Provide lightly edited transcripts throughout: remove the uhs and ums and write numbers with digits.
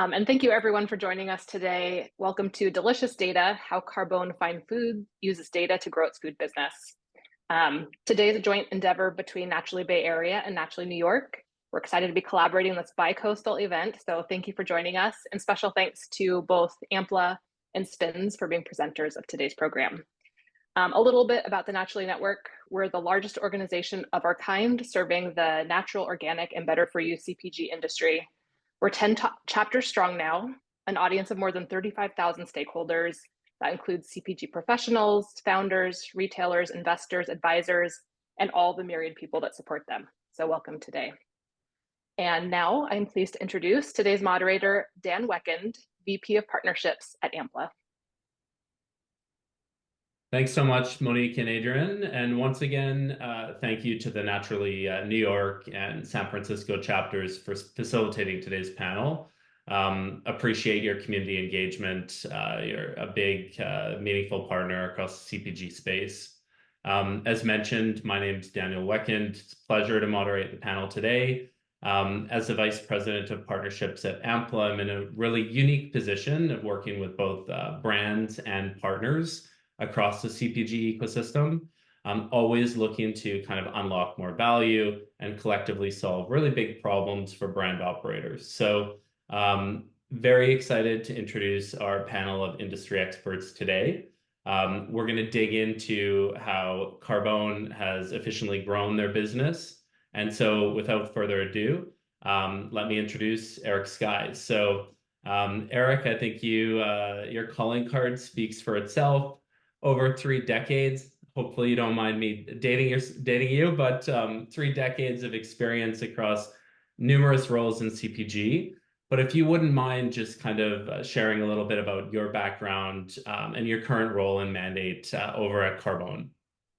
And thank you everyone for joining us today. Welcome to Delicious Data, how Carbone Fine Food uses data to grow its food business. Today is a joint endeavor between Naturally Bay Area and Naturally New York. We're excited to be collaborating on this bi-coastal event, so thank you for joining us, and special thanks to both Ampla and Spins for being presenters of today's program. A little bit about the Naturally Network. We're the largest organization of our kind serving the natural, organic, and better for you CPG industry. We're 10 chapters strong now, an audience of more than 35,000 stakeholders. That includes CPG professionals, founders, retailers, investors, advisors, and all the myriad people that support them. So welcome today. And now I'm pleased to introduce today's moderator, Dan Weckend, VP of Partnerships at Ampla. Thanks so much, Monique and Adrian. And once again, thank you to the Naturally New York and San Francisco chapters for facilitating today's panel. Appreciate your community engagement. You're a big, meaningful partner across the CPG space. As mentioned, my name is Daniel Weckend. It's a pleasure to moderate the panel today. As the Vice President of Partnerships at Ampla, I'm in a really unique position of working with both brands and partners across the CPG ecosystem. I'm always looking to kind of unlock more value and collectively solve really big problems for brand operators. So very excited to introduce our panel of industry experts today. We're going to dig into how Carbone has efficiently grown their business. And so without further ado, let me introduce Eric Skies. So Eric, I think your calling card speaks for itself. Over 3 decades. Hopefully you don't mind me dating you, but 3 decades of experience across numerous roles in CPG. But if you wouldn't mind just kind of sharing a little bit about your background and your current role and mandate over at Carbone.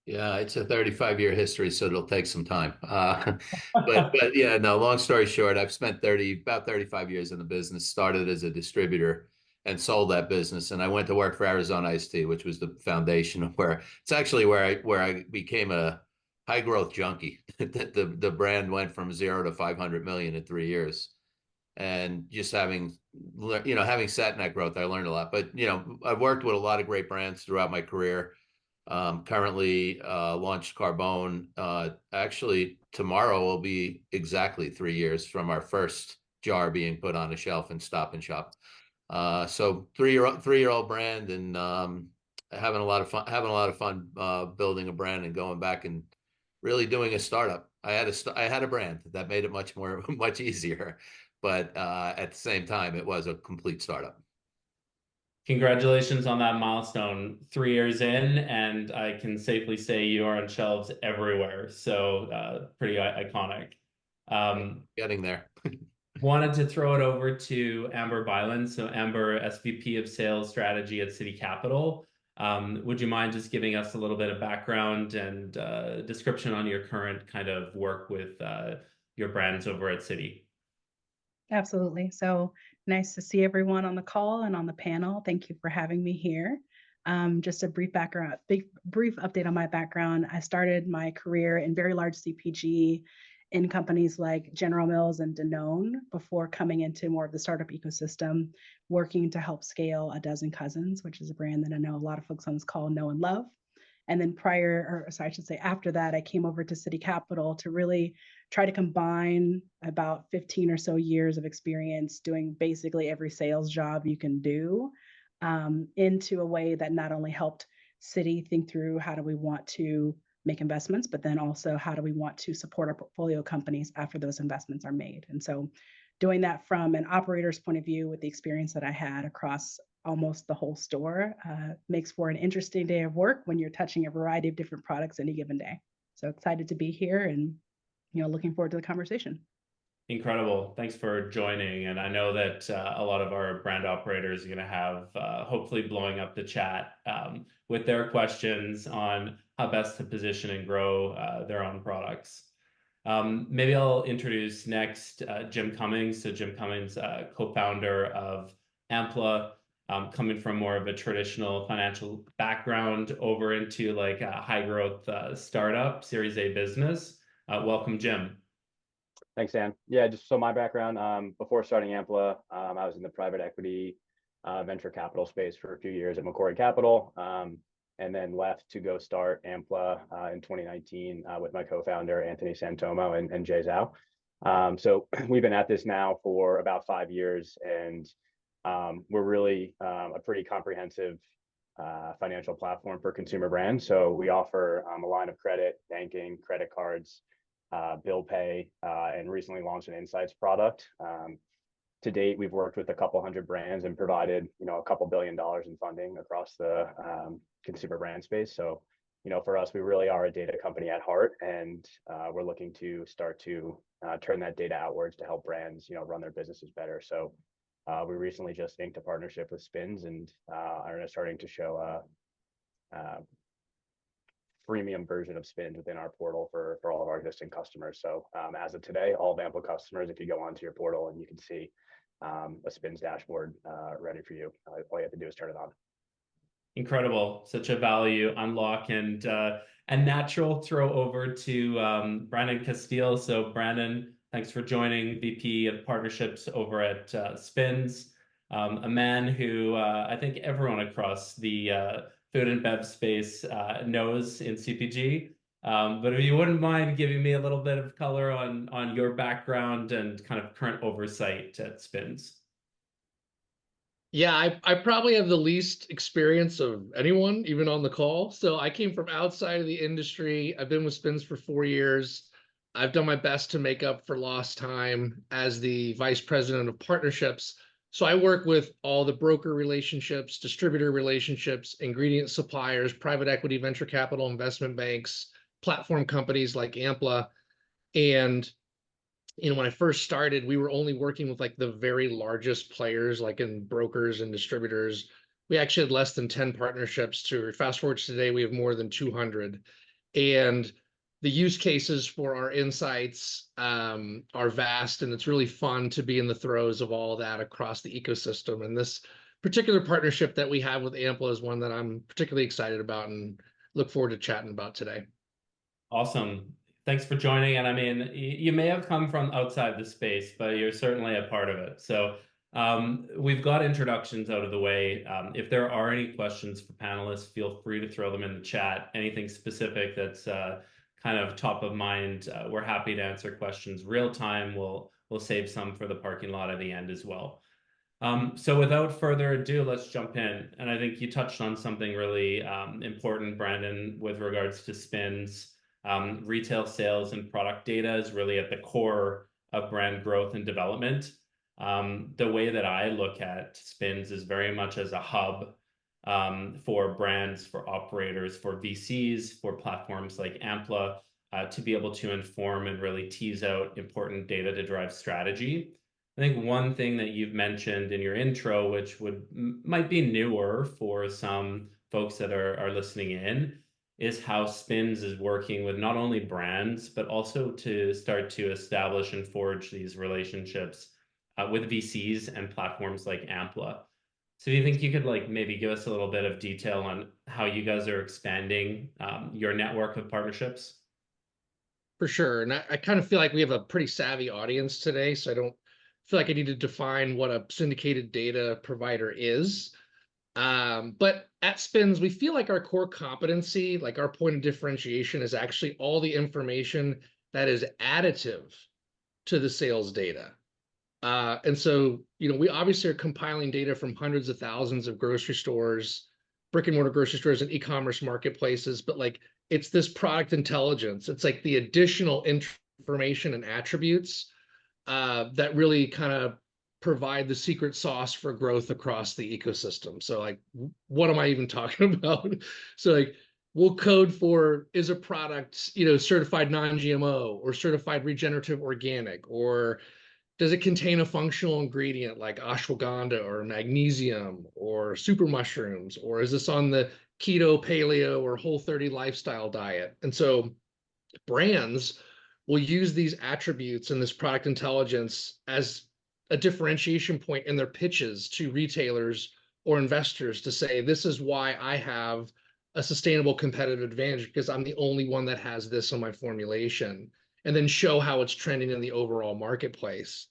Yeah, it's a 35-year history, so it'll take some time. But yeah, no, long story short, I've spent about 35 years in the business, started as a distributor and sold that business. And I went to work for Arizona Iced Tea, which was the foundation of where it's actually where I became a high growth junkie. The brand went from 0 to 500 million in 3 years. And just having sat in that growth, I learned a lot. But, I've worked with a lot of great brands throughout my career. Currently launched Carbone. Actually, tomorrow will be exactly 3 years from our first jar being put on a shelf in Stop and Shop. So three-year-old brand, and having a lot of fun building a brand and going back and really doing a startup. I had a brand that made it much easier, but at the same time, it was a complete startup. Congratulations on that milestone, 3 years in, and I can safely say you are on shelves everywhere. So pretty iconic. Getting there. Wanted to throw it over to Amber Byland. So Amber, SVP of Sales Strategy at Siddhi Capital. Would you mind just giving us a little bit of background and description on your current kind of work with your brands over at Siddhi? Absolutely. So nice to see everyone on the call and on the panel. Thank you for having me here. Just a brief update on my background. I started my career in very large CPG in companies like General Mills and Danone before coming into more of the startup ecosystem, working to help scale A Dozen Cousins, which is a brand that I know a lot of folks on this call know and love. And then after that, I came over to Siddhi Capital to really try to combine about 15 or so years of experience doing basically every sales job you can do into a way that not only helped Siddhi think through how do we want to make investments, but then also how do we want to support our portfolio companies after those investments are made. And so doing that from an operator's point of view with the experience that I had across almost the whole store makes for an interesting day of work when you're touching a variety of different products any given day. So excited to be here and looking forward to the conversation. Incredible. Thanks for joining. And I know that a lot of our brand operators are going to have hopefully blowing up the chat with their questions on how best to position and grow their own products. Maybe I'll introduce next Jim Cummings. So Jim Cummings, co-founder of Ampla, coming from more of a traditional financial background over into like a high growth startup, Series A business. Welcome, Jim. Thanks, Sam. Yeah, just so my background, before starting Ampla, I was in the private equity venture capital space for a few years at Macquarie Capital, and then left to go start Ampla in 2019 with my co-founder, Anthony Santomo and Jay Zhao. So we've been at this now for about 5 years, and we're really a pretty comprehensive financial platform for consumer brands. So we offer a line of credit, banking, credit cards, bill pay, and recently launched an insights product. To date, we've worked with a couple hundred brands and provided, a couple $1 billion in funding across the consumer brand space. So, for us, we really are a data company at heart, and we're looking to start to turn that data outwards to help brands, run their businesses better. So we recently just inked a partnership with Spins, and are starting to show a freemium version of Spins within our portal for all of our existing customers. So as of today, all of Ampla customers, if you go onto your portal and you can see a Spins dashboard ready for you, all you have to do is turn it on. Incredible, such a value unlock, and natural throw over to Brandon Castile. So Brandon, thanks for joining, VP of Partnerships over at Spins, a man who I think everyone across the food and bev space knows in CPG. But if you wouldn't mind giving me a little bit of color on your background and kind of current oversight at Spins. Yeah, I probably have the least experience of anyone, even on the call. So I came from outside of the industry. I've been with Spins for 4 years. I've done my best to make up for lost time as the vice president of partnerships. So I work with all the broker relationships, distributor relationships, ingredient suppliers, private equity, venture capital, investment banks, platform companies like Ampla. And when I first started, we were only working with like the very largest players, like in brokers and distributors. We actually had less than 10 partnerships. To fast forward to today, we have more than 200. And the use cases for our insights are vast, and it's really fun to be in the throes of all of that across the ecosystem. And this particular partnership that we have with Ampla is one that I'm particularly excited about and look forward to chatting about today. Awesome. Thanks for joining. And I mean, you may have come from outside the space, but you're certainly a part of it. So we've got introductions out of the way. If there are any questions for panelists, feel free to throw them in the chat. Anything specific that's kind of top of mind, we're happy to answer questions real time. We'll save some for the parking lot at the end as well. So without further ado, let's jump in. And I think you touched on something really important, Brandon, with regards to Spins. Retail sales and product data is really at the core of brand growth and development. The way that I look at Spins is very much as a hub for brands, for operators, for VCs, for platforms like Ampla, to be able to inform and really tease out important data to drive strategy. I think one thing that you've mentioned in your intro, which might be newer for some folks that are listening in, is how Spins is working with not only brands, but also to start to establish and forge these relationships with VCs and platforms like Ampla. So do you think you could maybe give us a little bit of detail on how you guys are expanding your network of partnerships? For sure. And I kind of feel like we have a pretty savvy audience today, so I don't feel like I need to define what a syndicated data provider is. But at Spins, we feel like our core competency, like our point of differentiation, is actually all the information that is additive to the sales data. And so, we obviously are compiling data from hundreds of thousands of grocery stores, brick and mortar grocery stores, and e-commerce marketplaces. But it's this product intelligence. It's like the additional information and attributes that really kind of provide the secret sauce for growth across the ecosystem. So what am I even talking about? So we'll code for, is a product, certified non-GMO or certified regenerative organic, or does it contain a functional ingredient like ashwagandha or magnesium or super mushrooms, or is this on the keto, paleo, or Whole30 lifestyle diet? And so brands will use these attributes and this product intelligence as a differentiation point in their pitches to retailers or investors to say, this is why I have a sustainable competitive advantage, because I'm the only one that has this on my formulation. and then show how it's trending in the overall marketplace.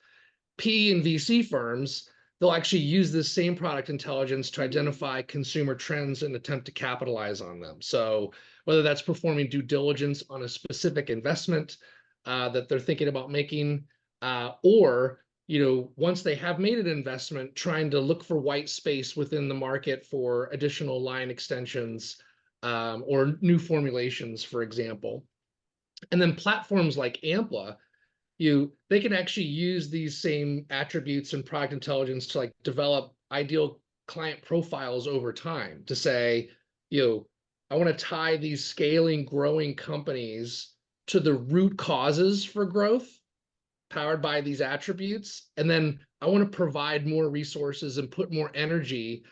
PE and VC firms, they'll actually use this same product intelligence to identify consumer trends and attempt to capitalize on them. So whether that's performing due diligence on a specific investment that they're thinking about making, or once they have made an investment, trying to look for white space within the market for additional line extensions or new formulations, for example. And then platforms like Ampla, they can actually use these same attributes and product intelligence to like develop ideal client profiles over time to say, I want to tie these scaling, growing companies to the root causes for growth powered by these attributes. And then I want to provide more resources and put more energy,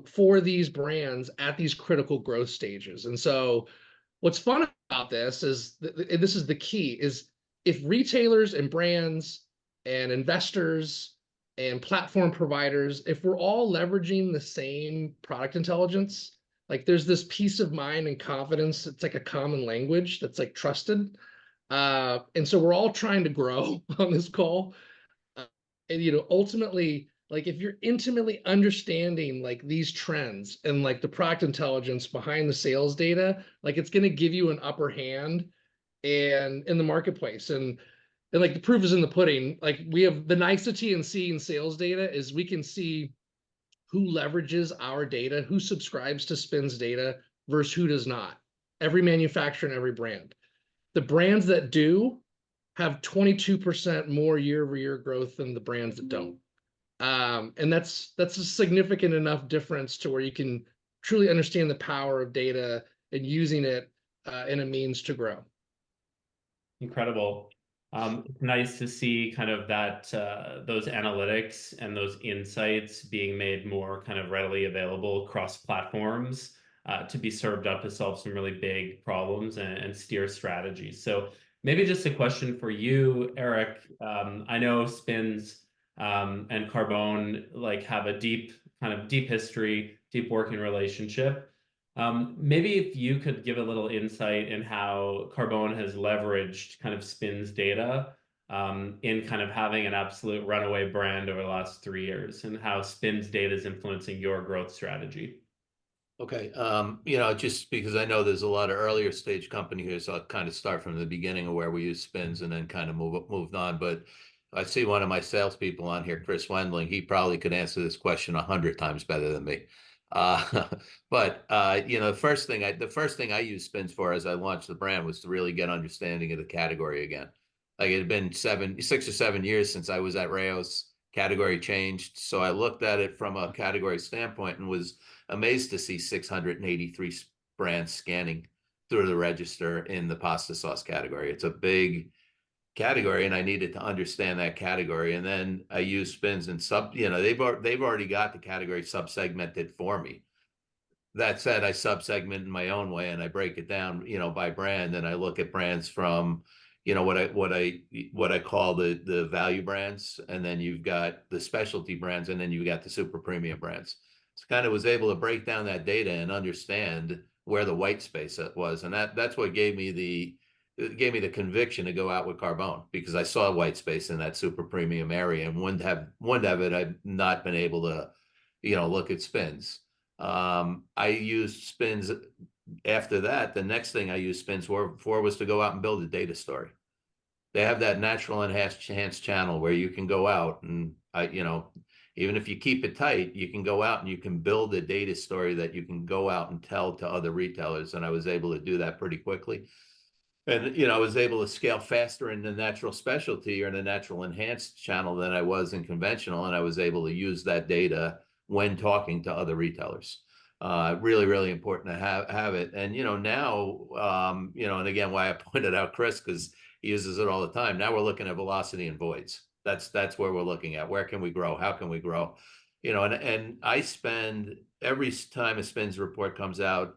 for these brands at these critical growth stages. And so what's fun about this is, and this is the key, is if retailers and brands and investors and platform providers, if we're all leveraging the same product intelligence, like there's this peace of mind and confidence, it's like a common language that's like trusted. And so we're all trying to grow on this call. And ultimately, like if you're intimately understanding like these trends and like the product intelligence behind the sales data, like it's going to give you an upper hand and in the marketplace. And like the proof is in the pudding. Like we have the nicety in seeing sales data is we can see who leverages our data, who subscribes to Spin's data versus who does not. Every manufacturer and every brand. The brands that do have 22% more year-over-year growth than the brands that don't. And that's a significant enough difference to where you can truly understand the power of data and using it in a means to grow. Incredible. It's nice to see kind of that those analytics and those insights being made more kind of readily available across platforms to be served up to solve some really big problems and steer strategies. So maybe just a question for you, Eric. I know Spins and Carbone like have a deep history, deep working relationship. Maybe if you could give a little insight in how Carbone has leveraged kind of Spin's data in kind of having an absolute runaway brand over the last 3 years and how Spin's data is influencing your growth strategy. Okay. Just because I know there's a lot of earlier stage company here, so I'll kind of start from the beginning of where we use Spins and then kind of moved on. But I see one of my salespeople on here, Chris Wendling. He probably could answer this question 100 times better than me. But the first thing I used Spins for as I launched the brand was to really get understanding of the category again. Like it had been 6 or 7 years since I was at Rayo's. Category changed, so I looked at it from a category standpoint and was amazed to see 683 brands scanning through the register in the pasta sauce category. It's a big category, and I needed to understand that category. And then I used Spins and they've already got the category subsegmented for me. That said, I subsegment in my own way and I break it down, by brand, and I look at brands from, what I call the value brands, and then you've got the specialty brands, and then you've got the super premium brands. So kind of was able to break down that data and understand where the white space was, and that's what gave me the conviction to go out with Carbone, because I saw white space in that super premium area and wouldn't have it I'd not been able to, look at Spins. I used Spins. After that, the next thing I used Spins for was to go out and build a data story. They have that natural enhanced channel where you can go out and, even if you keep it tight, you can go out and you can build a data story that you can go out and tell to other retailers. And I was able to do that pretty quickly. And, I was able to scale faster in the natural specialty or in the natural enhanced channel than I was in conventional. And I was able to use that data when talking to other retailers. Really, really important to have it. And, now, and again, why I pointed out Chris, because he uses it all the time. Now we're looking at velocity and voids. That's where we're looking at. Where can we grow? How can we grow? And I spend, every time a Spins report comes out,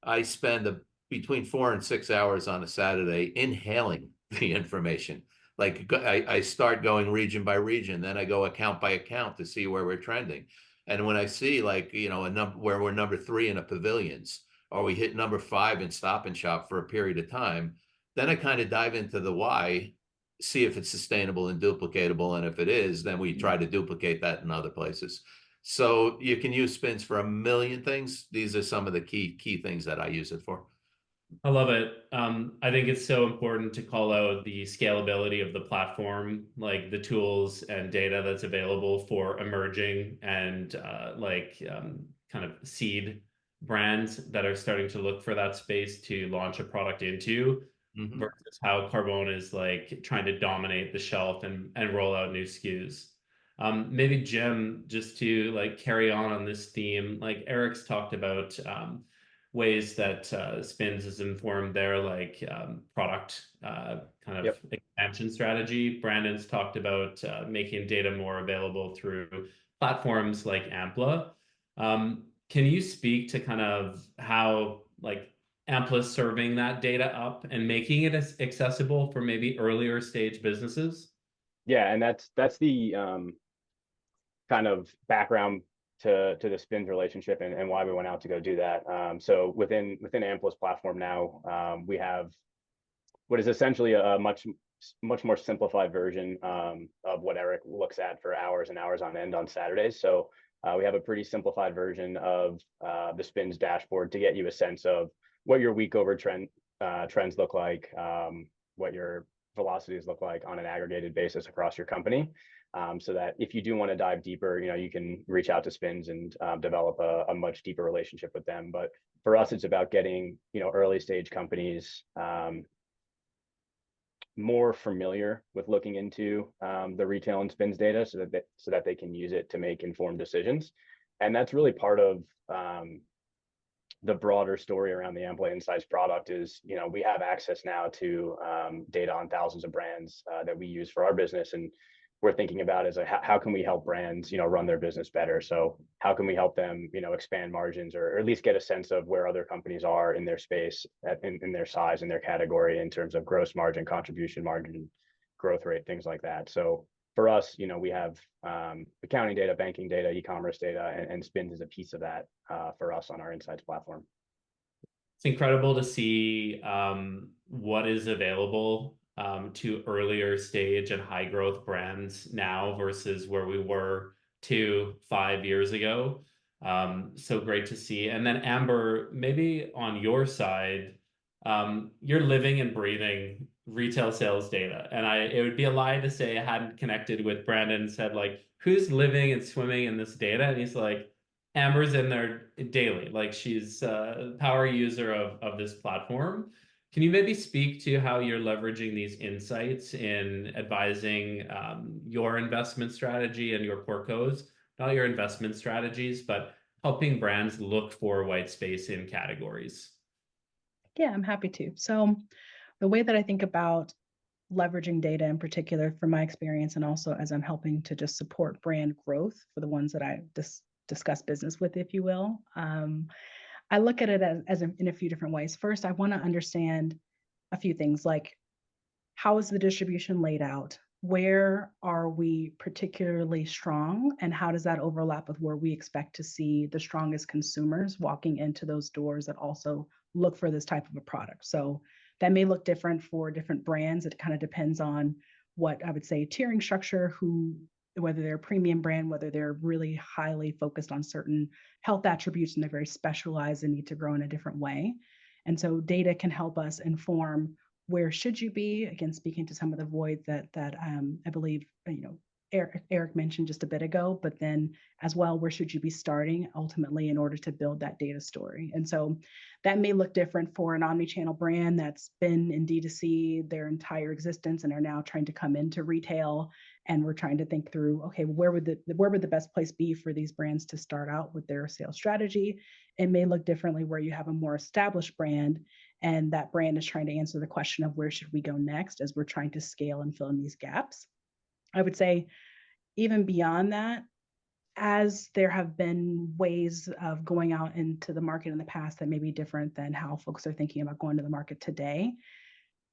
I spend between 4 and 6 hours on a Saturday inhaling the information. Like I start going region by region, then I go account by account to see where we're trending. And when I see like, where we're number 3 in the pavilions, or we hit number 5 in Stop and Shop for a period of time, Then I kind of dive into the why, see if it's sustainable and duplicatable. And if it is, then we try to duplicate that in other places. So you can use spins for a million things. These are some of the key things that I use it for. I love it. I think it's so important to call out the scalability of the platform, like the tools and data that's available for emerging and kind of seed brands that are starting to look for that space to launch a product into, versus how Carbone is like trying to dominate the shelf and roll out new SKUs. Maybe Jim, just to like carry on this theme, like Eric's talked about ways that Spins has informed their like product kind of expansion strategy. Brandon's talked about making data more available through platforms like Ampla. Can you speak to kind of how like Ampla serving that data up and making it accessible for maybe earlier stage businesses? Yeah, and that's the kind of background to the Spins relationship and why we went out to go do that. So within Ampla's platform now, we have what is essentially a much more simplified version of what Eric looks at for hours and hours on end on Saturdays. So we have a pretty simplified version of the Spins dashboard to get you a sense of what your week over trends look like, what your velocities look like on an aggregated basis across your company. So that if you do want to dive deeper, you can reach out to Spins and develop a much deeper relationship with them. But for us, it's about getting early stage companies more familiar with looking into the retail and Spins data, so that they can use it to make informed decisions. And that's really part of the broader story around the Ampla Insights product is, we have access now to data on thousands of brands that we use for our business. And we're thinking about is how can we help brands, run their business better? So how can we help them, expand margins or at least get a sense of where other companies are in their space, in their size, in their category, in terms of gross margin, contribution margin, growth rate, things like that. So for us, we have accounting data, banking data, e-commerce data, and Spins is a piece of that for us on our Insights platform. It's incredible to see what is available to earlier stage and high growth brands now versus where we were 2-5 years ago. So great to see. And then Amber, maybe on your side, you're living and breathing retail sales data. And it would be a lie to say I hadn't connected with Brandon and said like, who's living and swimming in this data? And he's like, Amber's in there daily. Like she's a power user of this platform. Can you maybe speak to how you're leveraging these insights in advising your investment strategy and your portcos, not your investment strategies, but helping brands look for white space in categories? Yeah, I'm happy to. So the way that I think about leveraging data in particular from my experience, and also as I'm helping to just support brand growth for the ones that I discuss business with, if you will, I look at it in a few different ways. First, I want to understand a few things like how is the distribution laid out? Where are we particularly strong? And how does that overlap with where we expect to see the strongest consumers walking into those doors that also look for this type of a product? So that may look different for different brands. It kind of depends on what I would say tiering structure, whether they're a premium brand, whether they're really highly focused on certain health attributes and they're very specialized and need to grow in a different way. And so data can help us inform where should you be, again, speaking to some of the voids that I believe, Eric mentioned just a bit ago, but then as well, where should you be starting ultimately in order to build that data story? And so that may look different for an omnichannel brand that's been in D2C their entire existence and are now trying to come into retail. And we're trying to think through, okay, where would the best place be for these brands to start out with their sales strategy? It may look differently where you have a more established brand and that brand is trying to answer the question of where should we go next as we're trying to scale and fill in these gaps. I would say even beyond that, as there have been ways of going out into the market in the past that may be different than how folks are thinking about going to the market today,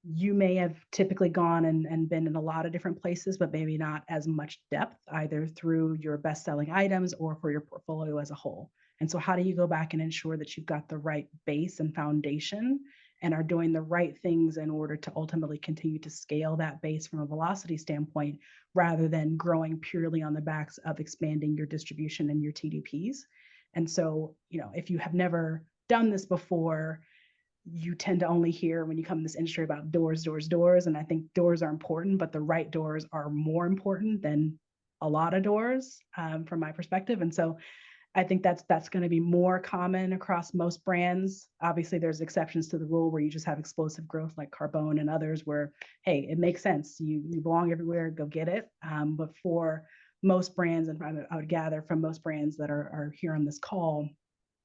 you may have typically gone and been in a lot of different places, but maybe not as much depth either through your best-selling items or for your portfolio as a whole. And so how do you go back and ensure that you've got the right base and foundation and are doing the right things in order to ultimately continue to scale that base from a velocity standpoint, rather than growing purely on the backs of expanding your distribution and your TDPs. And so, if you have never done this before, you tend to only hear when you come in this industry about doors, doors, doors. And I think doors are important, but the right doors are more important than a lot of doors, from my perspective. And so I think that's going to be more common across most brands. Obviously, there's exceptions to the rule where you just have explosive growth like Carbone and others where, hey, it makes sense. You belong everywhere, go get it. But for most brands, and I would gather from most brands that are here on this call,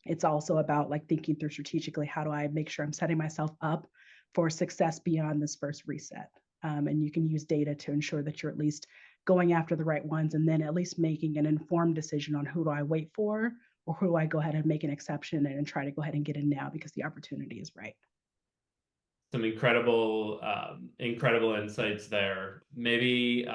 it's also about like thinking through strategically, how do I make sure I'm setting myself up for success beyond this first reset? And you can use data to ensure that you're at least going after the right ones, and then at least making an informed decision on who do I wait for, or who do I go ahead and make an exception and try to go ahead and get in now because the opportunity is right. Some incredible insights there. Maybe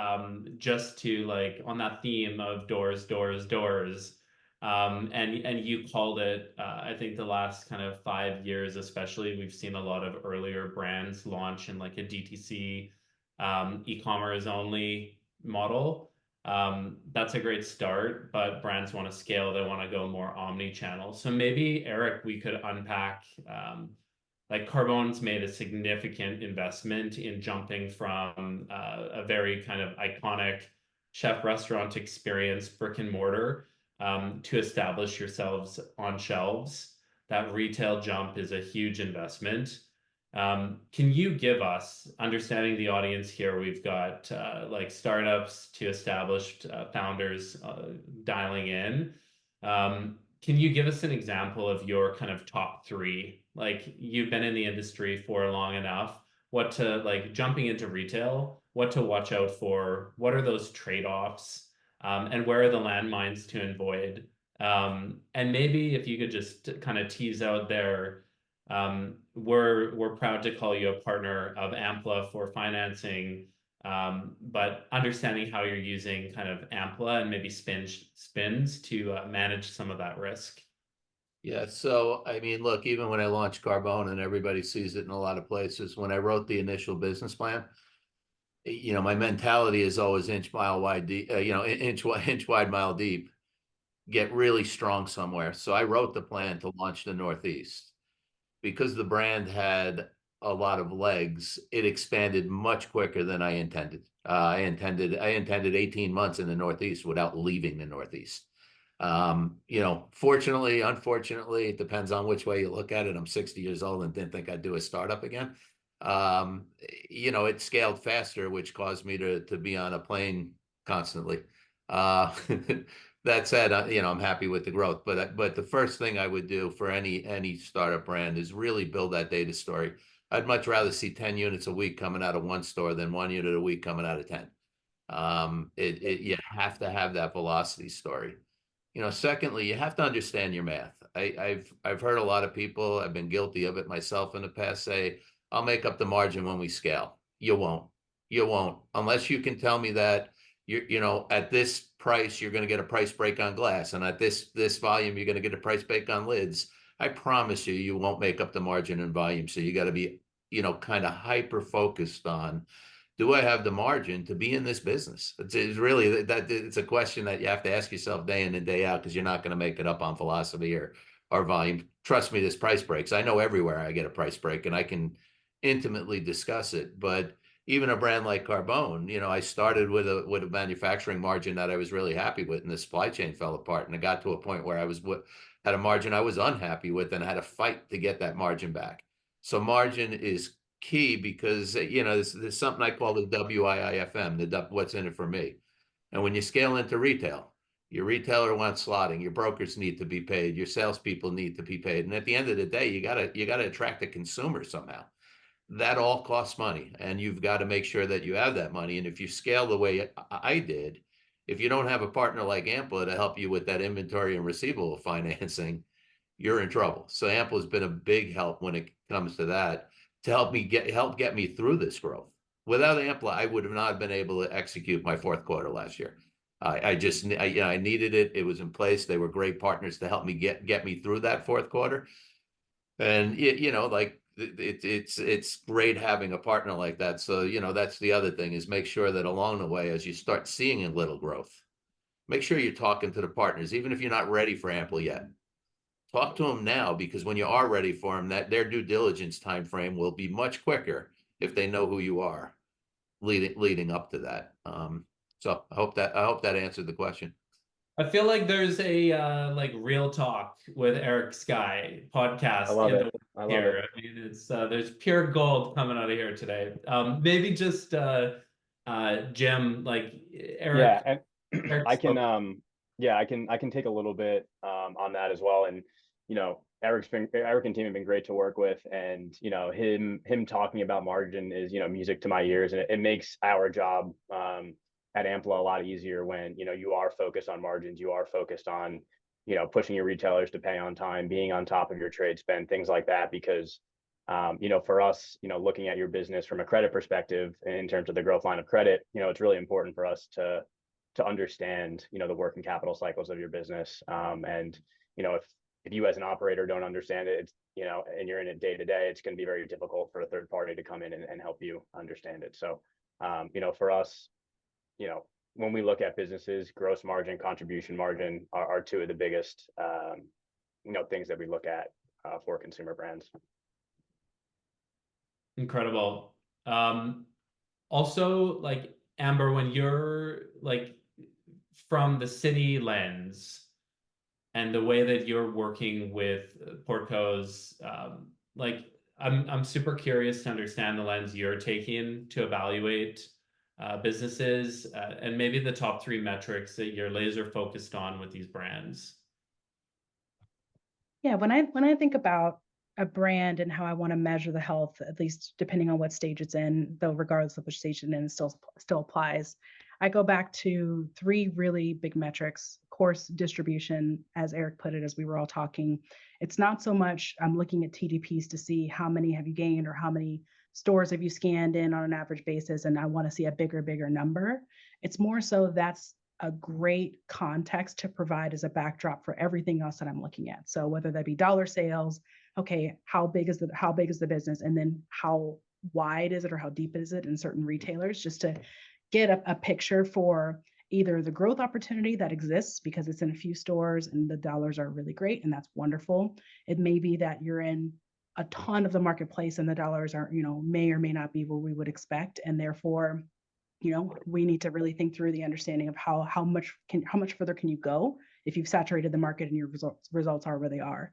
just to like on that theme of doors, doors, doors. And you called it, I think the last kind of 5 years, especially, we've seen a lot of earlier brands launch in like a DTC e-commerce only model. That's a great start, but brands want to scale. They want to go more omni-channel. So maybe, Eric, we could unpack, like Carbone's made a significant investment in jumping from a very kind of iconic chef restaurant experience, brick and mortar, to establish yourselves on shelves. That retail jump is a huge investment. Can you give us, understanding the audience here, we've got like startups to established founders dialing in. Can you give us an example of your kind of top 3? Like, you've been in the industry for long enough, what to like jumping into retail, what to watch out for, what are those trade-offs? And where are the landmines to avoid? And maybe if you could just kind of tease out there, we're proud to call you a partner of Ampla for financing, but understanding how you're using kind of Ampla and maybe spins to manage some of that risk. Yeah, so I mean, look, even when I launched Carbone and everybody sees it in a lot of places, when I wrote the initial business plan, my mentality is always inch wide, mile deep, get really strong somewhere. So I wrote the plan to launch the Northeast. Because the brand had a lot of legs, it expanded much quicker than I intended. I intended 18 months in the Northeast without leaving the Northeast. Fortunately, unfortunately, it depends on which way you look at it. I'm 60 years old and didn't think I'd do a startup again. It scaled faster, which caused me to be on a plane constantly. That said, I'm happy with the growth, but the first thing I would do for any startup brand is really build that data story. I'd much rather see 10 units a week coming out of one store than 1 unit a week coming out of 10. You have to have that velocity story. Secondly, you have to understand your math. I've heard a lot of people, I've been guilty of it myself in the past, say, I'll make up the margin when we scale. You won't, unless you can tell me that at this price, you're going to get a price break on glass. And at this volume, you're going to get a price break on lids. I promise you won't make up the margin in volume. So you got to be, kind of hyper focused on, do I have the margin to be in this business? It's really that it's a question that you have to ask yourself day in and day out, because you're not going to make it up on velocity or volume. Trust me, this price breaks. I know everywhere I get a price break and I can intimately discuss it, but even a brand like Carbone, I started with a manufacturing margin that I was really happy with, and the supply chain fell apart, and it got to a point where I was at a margin I was unhappy with, and I had to fight to get that margin back. So margin is key, because there's something I call the WIIFM, the what's in it for me. And when you scale into retail, your retailer wants slotting, your brokers need to be paid, your salespeople need to be paid, and at the end of the day, you gotta attract a consumer somehow. That all costs money, and you've got to make sure that you have that money. And if you scale the way I did, if you don't have a partner like Ampla to help you with that inventory and receivable financing, you're in trouble. So Ampla has been a big help when it comes to that, to help get me through this growth. Without Ampla, I would have not been able to execute my fourth quarter last year. I needed it. It was in place. They were great partners to help me get me through that fourth quarter. And like it's great having a partner like that. So, you know, that's the other thing, is make sure that along the way, as you start seeing a little growth, make sure you're talking to the partners, even if you're not ready for Ampla yet. Talk to them now, because when you are ready for them, that their due diligence time frame will be much quicker if they know who you are leading up to that. So I hope that answered the question. I feel like there's a like Real Talk with Eric Sky podcast I love in it. the I love here. it. I mean, it's there's pure gold coming out of here today. Maybe just Jim, like Yeah, Eric. and Eric I can spoke. yeah, I can take a little bit on that as well. And you know, Eric and team have been great to work with, and you know, him talking about margin is, you know, music to my ears, and it makes our job at Ampla a lot easier when, you know, you are focused on margins, you are focused on, you know, pushing your retailers to pay on time, being on top of your trade spend, things like that. Because you know, for us, you know, looking at your business from a credit perspective in terms of the growth line of credit, you know, it's really important for us to understand, you know, the working capital cycles of your business. And you know, if you as an operator don't understand it, it's, you know, and you're in it day to day, it's going to be very difficult for a third party to come in and help you understand it. So, you know, for us, you know, when we look at businesses, gross margin, contribution margin are two of the biggest, you know, things that we look at for consumer brands. Incredible. Also, like Amber, when you're like from the city lens and the way that you're working with portcos, like I'm super curious to understand the lens you're taking to evaluate businesses, and maybe the top 3 metrics that you're laser focused on with these brands. Yeah, when I think about a brand and how I want to measure the health, at least depending on what stage it's in, though regardless of which stage it's in, it still applies. I go back to 3 really big metrics. Of course, distribution, as Eric put it, as we were all talking. It's not so much I'm looking at TDPs to see how many have you gained or how many stores have you scanned in on an average basis, and I want to see a bigger number. It's more so that's a great context to provide as a backdrop for everything else that I'm looking at. So whether that be dollar sales, okay, how big is the business, and then how wide is it or how deep is it in certain retailers, just to get a picture for either the growth opportunity that exists because it's in a few stores and the dollars are really great and that's wonderful. It may be that you're in a ton of the marketplace and the dollars aren't, you know, may or may not be what we would expect, and therefore, you know, we need to really think through the understanding of how much further can you go if you've saturated the market and your results are where they are.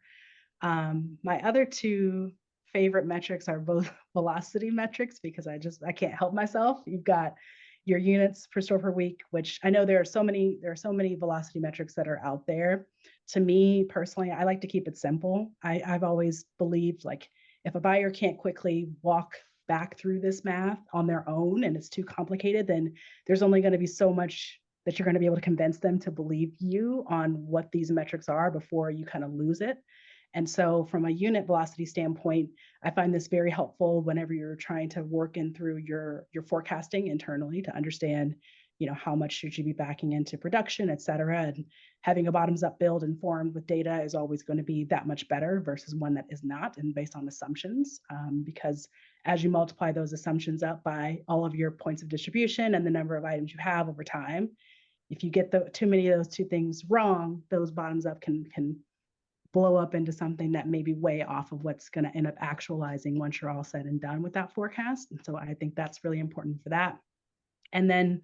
My other 2 favorite metrics are both velocity metrics, because I can't help myself. You've got your units per store per week, which I know there are so many velocity metrics that are out there. To me personally, I like to keep it simple. I've always believed, like, if a buyer can't quickly walk back through this math on their own and it's too complicated, then there's only going to be so much that you're going to be able to convince them to believe you on what these metrics are before you kind of lose it. And so from a unit velocity standpoint, I find this very helpful whenever you're trying to work in through your forecasting internally to understand, you know, how much should you be backing into production, et cetera. And having a bottoms up build informed with data is always going to be that much better versus one that is not and based on assumptions, because as you multiply those assumptions up by all of your points of distribution and the number of items you have over time, if you get too many of those 2 things wrong, those bottoms up can blow up into something that may be way off of what's going to end up actualizing once you're all said and done with that forecast. And so I think that's really important for that. And then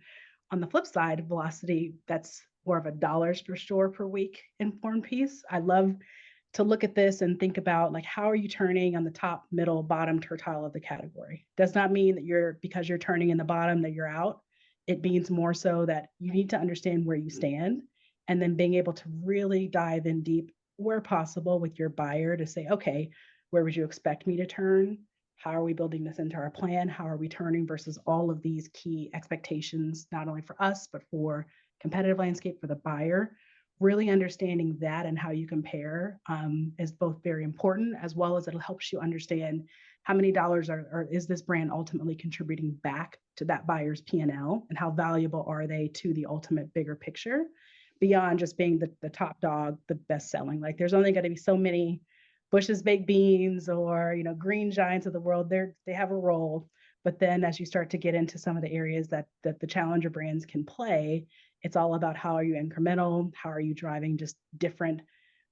on the flip side, velocity, that's more of a dollars per store per week informed piece. I love to look at this and think about, like, how are you turning on the top, middle, bottom tertile of the category? Does not mean that because you're turning in the bottom that you're out. It means more so that you need to understand where you stand and then being able to really dive in deep where possible with your buyer to say, okay, where would you expect me to turn? How are we building this into our plan? How are we turning versus all of these key expectations, not only for us, but for competitive landscape for the buyer? Really understanding that and how you compare is both very important, as well as it'll help you understand how many dollars is this brand ultimately contributing back to that buyer's P&L, and how valuable are they to the ultimate bigger picture beyond just being the top dog, the best selling. Like, there's only going to be so many Bush's baked beans or, green giants of the world. They have a role. But then as you start to get into some of the areas that the challenger brands can play, it's all about how are you incremental? How are you driving just different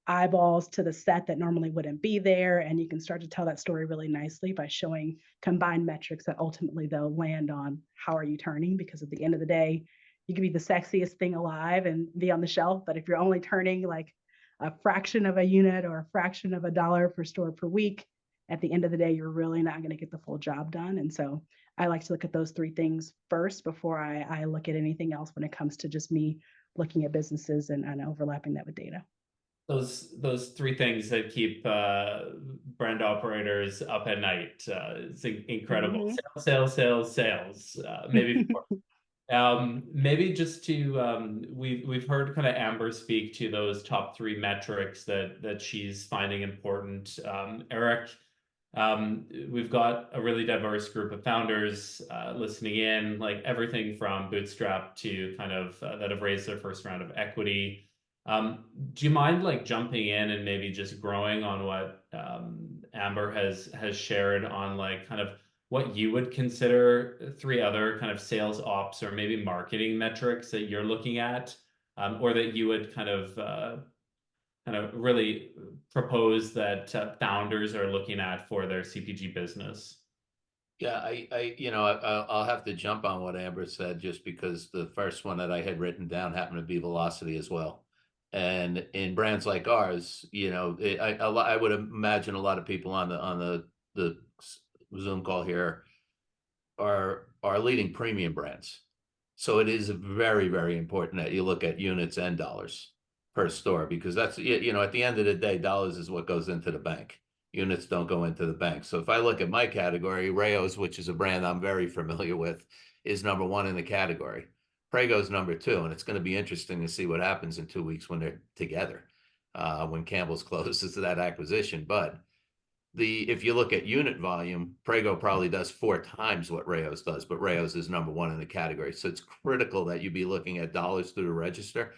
eyeballs to the set that normally wouldn't be there? And you can start to tell that story really nicely by showing combined metrics that ultimately they'll land on how are you turning? Because at the end of the day, you can be the sexiest thing alive and be on the shelf, but if you're only turning like a fraction of a unit or a fraction of a dollar per store per week, at the end of the day, you're really not going to get the full job done. And so I like to look at those three things first before I look at anything else when it comes to just me looking at businesses and overlapping that with data. Those three things that keep brand operators up at night. It's incredible. Mm-hmm. Sales. Maybe maybe just to we've heard kind of Amber speak to those top three metrics that she's finding important. Eric, we've got a really diverse group of founders listening in, like everything from bootstrap to kind of that have raised their first round of equity. Do you mind like jumping in and maybe just growing on what Amber has shared on like kind of what you would consider three other kind of sales ops or maybe marketing metrics that you're looking at, or that you would kind of really propose that founders are looking at for their CPG business? Yeah, I'll have to jump on what Amber said just because the first one that I had written down happened to be velocity as well. And in brands like ours, I would imagine a lot of people on the Zoom call here are leading premium brands. So it is very, very important that you look at units and dollars per store, because that's, at the end of the day, dollars is what goes into the bank. Units don't go into the bank. So if I look at my category, Rayo's, which is a brand I'm very familiar with, is number one in the category. Prego's number two, and it's going to be interesting to see what happens in 2 weeks when they're together, when Campbell's closes to that acquisition. But if you look at unit volume, Prego probably does 4 times what Rayo's does, but Rayo's is number one in the category. So it's critical that you be looking at dollars through the register,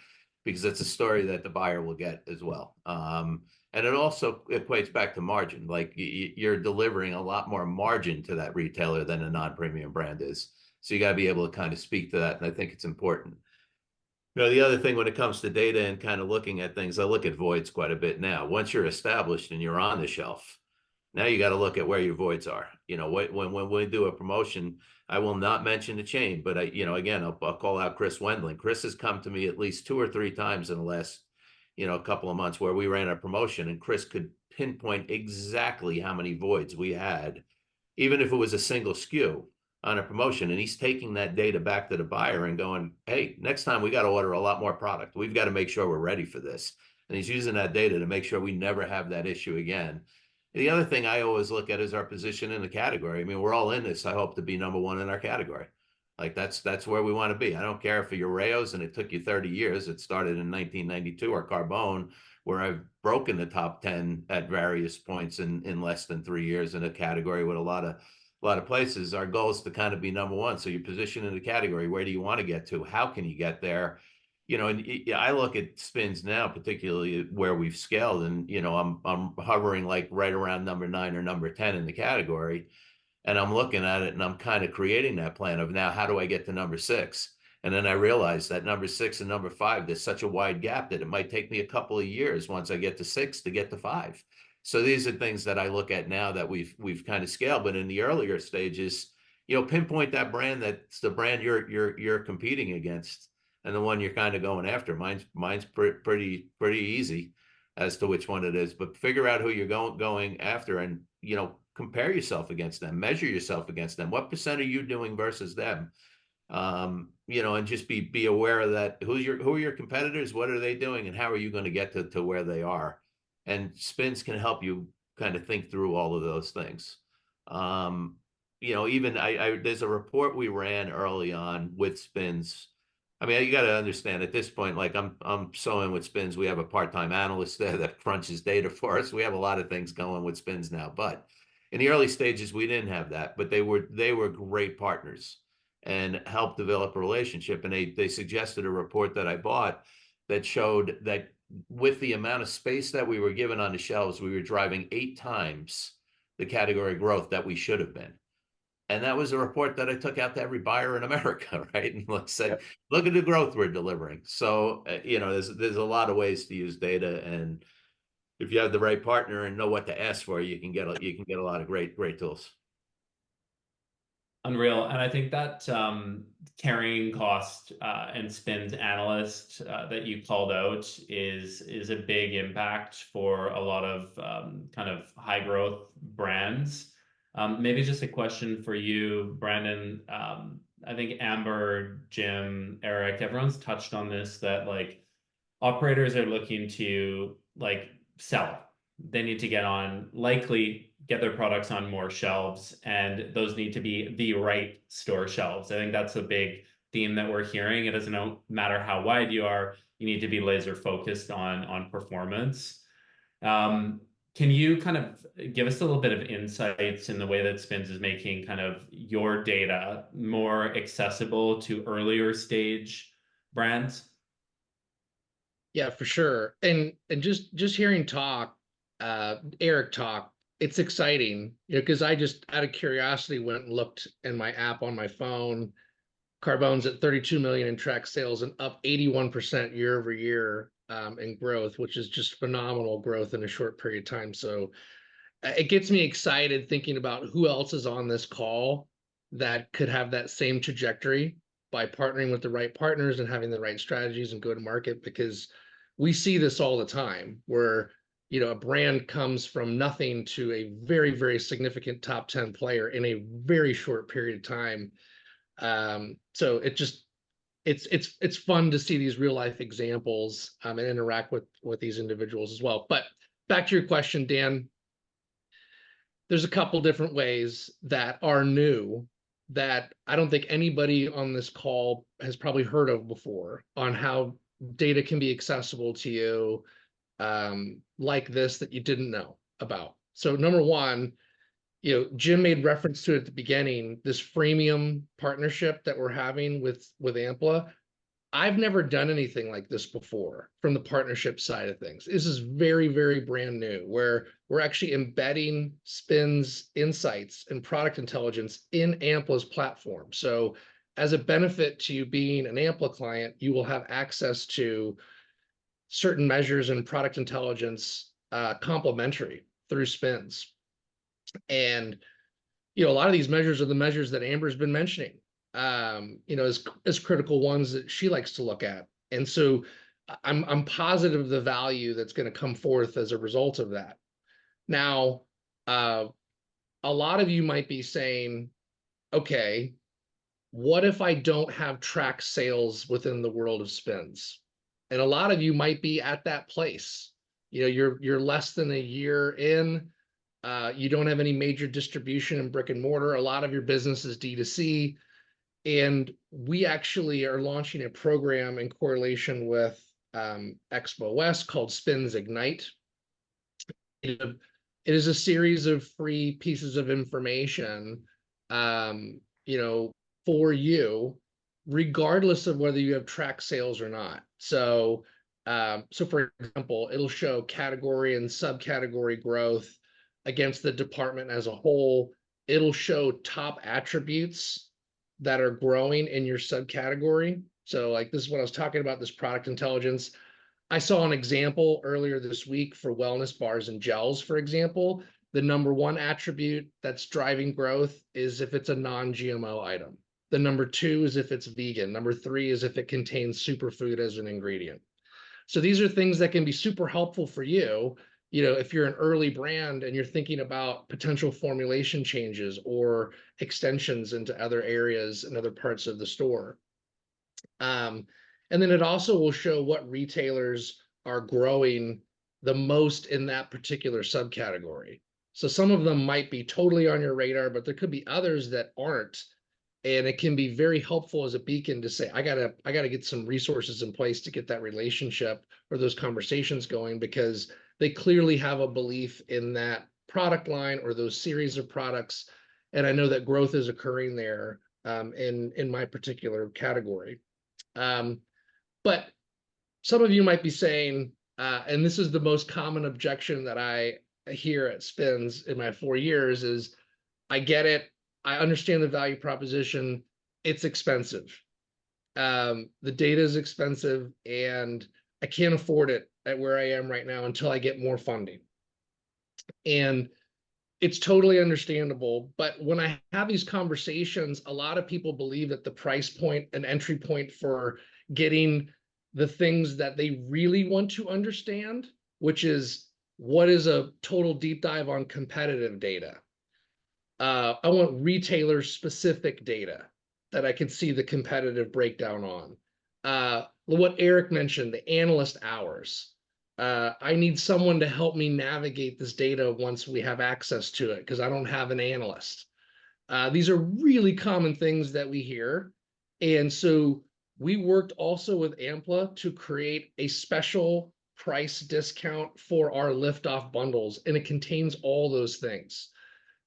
because it's a story that the buyer will get as well. And it also equates back to margin. Like you're delivering a lot more margin to that retailer than a non-premium brand is. So you got to be able to kind of speak to that. And I think it's important. The other thing when it comes to data and kind of looking at things, I look at voids quite a bit now. Once you're established and you're on the shelf, now you got to look at where your voids are. When we do a promotion, I will not mention the chain, but again, I'll call out Chris Wendling. Chris has come to me at least 2 or 3 times in the last, couple of months where we ran a promotion, and Chris could pinpoint exactly how many voids we had, even if it was a single SKU on a promotion. And he's taking that data back to the buyer and going, hey, next time we got to order a lot more product. We've got to make sure we're ready for this. And he's using that data to make sure we never have that issue again. The other thing I always look at is our position in the category. I mean, we're all in this. I hope to be number one in our category. Like that's where we want to be. I don't care if you're Rayo's and it took you 30 years. It started in 1992, or Carbone, where I've broken the top 10 at various points in less than 3 years in a category with a lot of places. Our goal is to kind of be number one. So your position in the category, where do you want to get to? How can you get there? And I look at spins now, particularly where we've scaled, and I'm hovering like right around number 9 or number 10 in the category, and I'm looking at it and I'm kind of creating that plan of, now how do I get to number 6? And then I realized that number 6 and number 5, there's such a wide gap that it might take me a couple of years once I get to 6 to get to 5. So these are things that I look at now that we've kind of scaled, but in the earlier stages, pinpoint that brand that's the brand you're competing against, and the one you're kind of going after. Mine's pretty easy as to which one it is, but figure out who you're going after, and compare yourself against them, measure yourself against them. What % are you doing versus them? And just be aware of that. Who are your competitors? What are they doing? And how are you going to get to where they are? And spins can help you kind of think through all of those things. Even there's a report we ran early on with spins. I mean, you got to understand at this point, like I'm so in with spins. We have a part-time analyst there that crunches data for us. We have a lot of things going with spins now, but in the early stages, we didn't have that, but they were great partners and helped develop a relationship. And they suggested a report that I bought that showed that with the amount of space that we were given on the shelves, we were driving 8 times the category growth that we should have been. And that was a report that I took out to every buyer in America, right? And said, Yep. look at the growth we're delivering. So, there's a lot of ways to use data, and if you have the right partner and know what to ask for, you can get a lot of great tools. Unreal. And I think that carrying cost and spend analyst that you called out is a big impact for a lot of kind of high growth brands. Maybe just a question for you, Brandon. I think Amber, Jim, Eric, everyone's touched on this, that like operators are looking to like sell. They need to likely get their products on more shelves, and those need to be the right store shelves. I think that's a big theme that we're hearing. It doesn't matter how wide you are, you need to be laser focused on performance. Can you kind of give us a little bit of insights in the way that Spins is making kind of your data more accessible to earlier stage brands? Yeah, for sure. And just hearing Eric talk, it's exciting, because I just out of curiosity went and looked in my app on my phone. Carbone's at 32 million in track sales and up 81% year over year in growth, which is just phenomenal growth in a short period of time. So it gets me excited thinking about who else is on this call that could have that same trajectory by partnering with the right partners and having the right strategies and go to market, because we see this all the time where a brand comes from nothing to a very, very significant top 10 player in a very short period of time. So it's fun to see these real life examples and interact with these individuals as well. But back to your question, Dan, there's a couple different ways that are new that I don't think anybody on this call has probably heard of before, on how data can be accessible to you like this that you didn't know about. So number one, Jim made reference to it at the beginning, this freemium partnership that we're having with Ampla. I've never done anything like this before from the partnership side of things. This is very, very brand new, where we're actually embedding Spin's insights and product intelligence in Ampla's platform. So as a benefit to you being an Ampla client, you will have access to certain measures and product intelligence complementary through Spins. And a lot of these measures are the measures that Amber's been mentioning, as critical ones that she likes to look at. And so I'm positive of the value that's going to come forth as a result of that. Now, a lot of you might be saying, okay, what if I don't have track sales within the world of Spins? And a lot of you might be at that place. You're less than a year in. You don't have any major distribution in brick and mortar. A lot of your business is D2C. And we actually are launching a program in correlation with Expo West called Spins Ignite. It is a series of free pieces of information, for you, regardless of whether you have track sales or not. So for example, it'll show category and subcategory growth against the department as a whole. It'll show top attributes that are growing in your subcategory. So like this is what I was talking about, this product intelligence. I saw an example earlier this week for wellness bars and gels, for example. The number one attribute that's driving growth is if it's a non-GMO item. The number two is if it's vegan. Number three is if it contains superfood as an ingredient. So these are things that can be super helpful for you. If you're an early brand and you're thinking about potential formulation changes or extensions into other areas and other parts of the store. And then it also will show what retailers are growing the most in that particular subcategory. So some of them might be totally on your radar, but there could be others that aren't. And it can be very helpful as a beacon to say, I gotta get some resources in place to get that relationship or those conversations going, because they clearly have a belief in that product line or those series of products. And I know that growth is occurring there in my particular category. But some of you might be saying, And this is the most common objection that I hear at Spins in my 4 years is, I get it. I understand the value proposition. It's expensive. The data is expensive and I can't afford it at where I am right now until I get more funding. And it's totally understandable. But when I have these conversations, a lot of people believe that the price point and entry point for getting the things that they really want to understand, which is what is a total deep dive on competitive data. I want retailer specific data that I can see the competitive breakdown on. What Eric mentioned, the analyst hours. I need someone to help me navigate this data once we have access to it, because I don't have an analyst. These are really common things that we hear. And so we worked also with Ampla to create a special price discount for our liftoff bundles, and it contains all those things.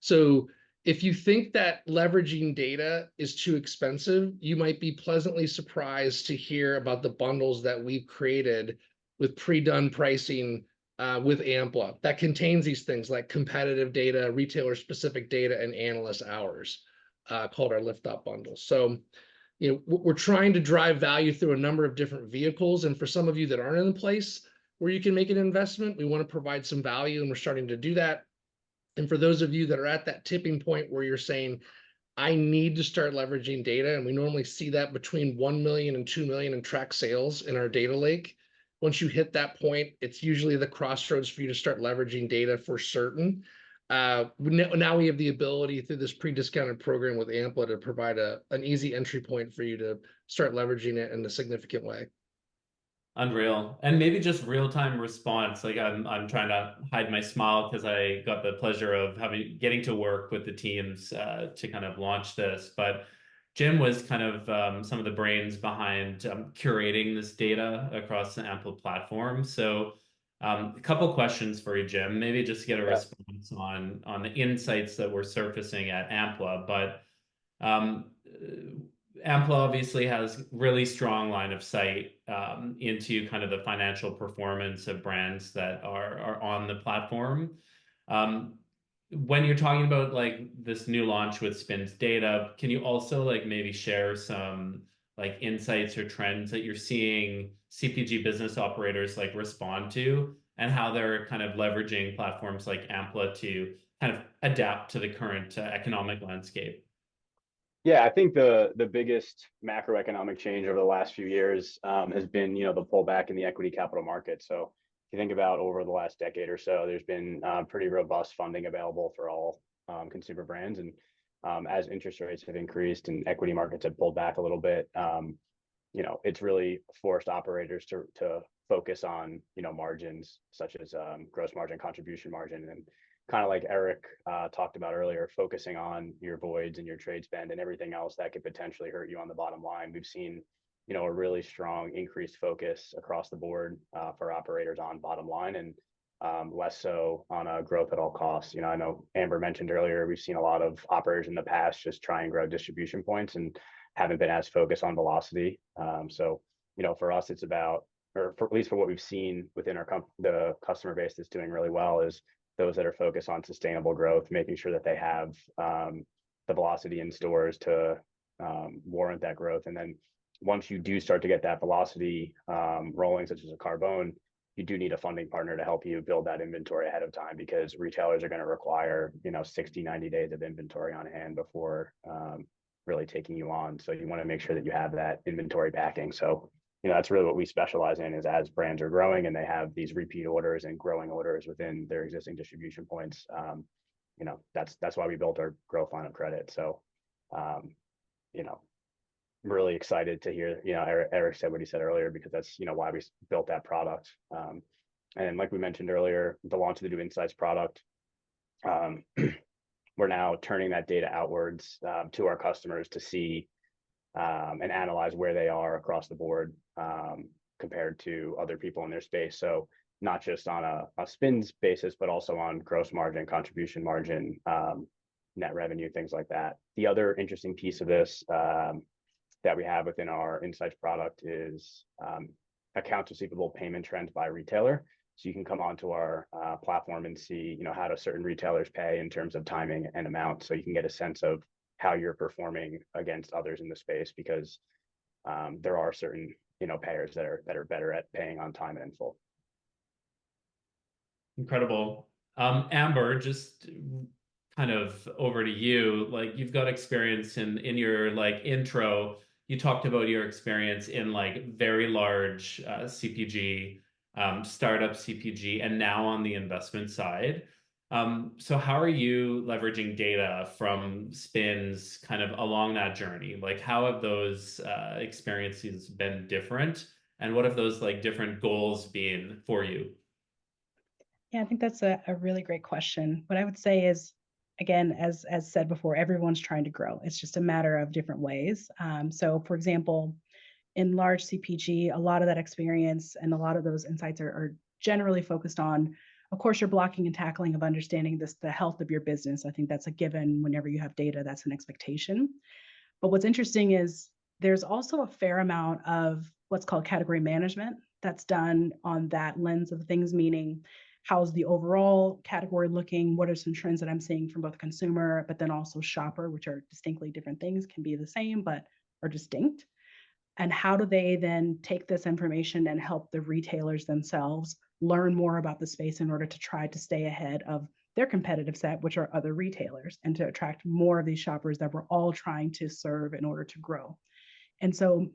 So if you think that leveraging data is too expensive, you might be pleasantly surprised to hear about the bundles that we've created with pre-done pricing with Ampla that contains these things like competitive data, retailer-specific data, and analyst hours called our Lift-Up bundles. So, you know, we're trying to drive value through a number of different vehicles. And for some of you that aren't in the place where you can make an investment, we want to provide some value, and we're starting to do that. And for those of you that are at that tipping point where you're saying, I need to start leveraging data, and we normally see that between 1 million and 2 million in track sales in our data lake. Once you hit that point, it's usually the crossroads for you to start leveraging data for certain. Now we have the ability through this pre-discounted program with Ampla to provide an easy entry point for you to start leveraging it in a significant way. Unreal. And maybe just real-time response. Like I'm trying to hide my smile because I got the pleasure of getting to work with the teams to kind of launch this. But Jim was kind of some of the brains behind curating this data across the Ampla platform. So a couple questions for you, Jim. Maybe just to get a response on the insights that we're surfacing at Ampla. But Ampla obviously has really strong line of sight into kind of the financial performance of brands that are on the platform. When you're talking about like this new launch with Spins data, can you also like maybe share some like insights or trends that you're seeing CPG business operators like respond to, and how they're kind of leveraging platforms like Ampla to kind of adapt to the current economic landscape? Yeah, I think the biggest macroeconomic change over the last few years has been, the pullback in the equity capital market. So if you think about over the last decade or so, there's been pretty robust funding available for all consumer brands. And as interest rates have increased and equity markets have pulled back a little bit, it's really forced operators to focus on, margins such as gross margin, contribution margin, and kind of like Eric talked about earlier, focusing on your voids and your trade spend and everything else that could potentially hurt you on the bottom line. We've seen, a really strong increased focus across the board for operators on bottom line, and less so on growth at all costs. I know Amber mentioned earlier, we've seen a lot of operators in the past just try and grow distribution points and haven't been as focused on velocity. So, for us, it's about, or at least for what we've seen within the customer base that's doing really well, is those that are focused on sustainable growth, making sure that they have the velocity in stores to warrant that growth. And then once you do start to get that velocity rolling, such as a Carbone, you do need a funding partner to help you build that inventory ahead of time, because retailers are going to require, 60, 90 days of inventory on hand before really taking you on. So you want to make sure that you have that inventory backing. So that's really what we specialize in, is as brands are growing and they have these repeat orders and growing orders within their existing distribution points. That's why we built our growth line of credit. So, I'm really excited to hear, Eric said what he said earlier, because that's, why we built that product. And like we mentioned earlier, the launch of the new Insights product, we're now turning that data outwards to our customers to see and analyze where they are across the board compared to other people in their space. So not just on a Spins basis, but also on gross margin, contribution margin, net revenue, things like that. The other interesting piece of this that we have within our Insights product is accounts receivable payment trends by retailer. So you can come onto our platform and see, how do certain retailers pay in terms of timing and amount. So you can get a sense of how you're performing against others in the space, because there are certain, payers that are better at paying on time and in full. Incredible. Amber, just kind of over to you. Like, you've got experience in your like intro. You talked about your experience in like very large CPG, startup CPG, and now on the investment side. So how are you leveraging data from spins kind of along that journey? Like, how have those experiences been different? And what have those like different goals been for you? Yeah, I think that's a really great question. What I would say is, again, as said before, everyone's trying to grow. It's just a matter of different ways. So, for example, in large CPG, a lot of that experience and a lot of those insights are generally focused on, of course, your blocking and tackling of understanding the health of your business. I think that's a given. Whenever you have data, that's an expectation. But what's interesting is there's also a fair amount of what's called category management that's done on that lens of things, meaning how's the overall category looking? What are some trends that I'm seeing from both consumer, but then also shopper, which are distinctly different things, can be the same, but are distinct. And how do they then take this information and help the retailers themselves learn more about the space in order to try to stay ahead of their competitive set, which are other retailers, and to attract more of these shoppers that we're all trying to serve in order to grow. And so